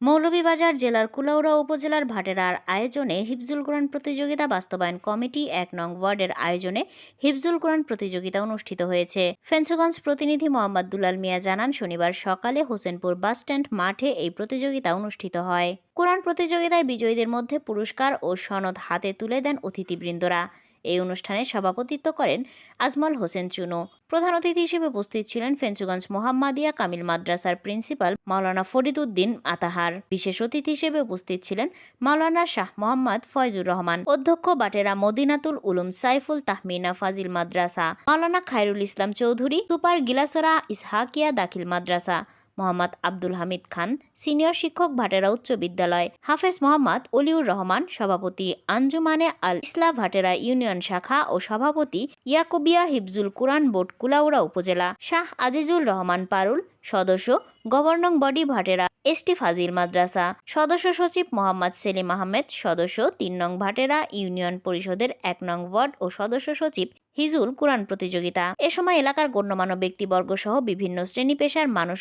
মৌলভীবাজার জেলার কুলাউড়া উপজেলার ভাটেরার আয়োজনে হিফজুল কোরআন প্রতিযোগিতা বাস্তবায়ন কমিটি ১ নং ওয়ার্ডের আয়োজনে হিফজুল কোরআন প্রতিযোগিতা অনুষ্ঠিত হয়েছে। ফেঞ্চগঞ্জ প্রতিনিধি মোহাম্মদ দুলাল মিয়া জানান, শনিবার সকালে হোসেনপুর বাসস্ট্যান্ড মাঠে এই প্রতিযোগিতা অনুষ্ঠিত হয়। কোরআন প্রতিযোগিতায় বিজয়ীদের মধ্যে পুরস্কার ও সনদ হাতে তুলে দেন অতিথিবৃন্দরা। এই অনুষ্ঠানে সভাপতিত্ব করেন আজমল হোসেন চুনু। প্রধান অতিথি হিসেবে উপস্থিত ছিলেন ফেঞ্চগঞ্জ মোহাম্মদিয়া কামিল মাদ্রাসার প্রিন্সিপাল মাওলানা ফরিদ উদ্দিন আতাহার। বিশেষ অতিথি হিসেবে উপস্থিত ছিলেন মাওলানা শাহ মোহাম্মদ ফয়জুর রহমান, অধ্যক্ষ বাটেরা মদিনাতুল উলুম সাইফুল তাহমিনা ফাজিল মাদ্রাসা, মাওলানা খায়রুল ইসলাম চৌধুরী, সুপার গিলাসরা ইসহাকিয়া দাখিল মাদ্রাসা, মোহাম্মদ আব্দুল হামিদ খান, সিনিয়র শিক্ষক ভাটেরা উচ্চ বিদ্যালয়, হাফেজ মোহাম্মদ অলিউর রহমান, সভাপতি আঞ্জুমানে আল ইসলাহ ভাটেরা ইউনিয়ন শাখা ও সভাপতি ইয়াকুবিয়া হিফজুল কুরআন বোর্ড কুলাউড়া উপজেলা, শাহ আজিজুল রহমান পারুল, সদস্য গভর্নিং বডি ভাটেরা এসটি ফাজিল মাদ্রাসা, সদস্য সচিব মোহাম্মদ সেলিম আহমেদ, সদস্য ৩ নং ভাটেরা ইউনিয়ন পরিষদের ১ নং ওয়ার্ড ও সদস্য সচিব হিজুল কুরআন প্রতিযোগিতা। এ সময় এলাকার গণ্যমান্য ব্যক্তিবর্গ সহ বিভিন্ন শ্রেণী পেশার মানুষ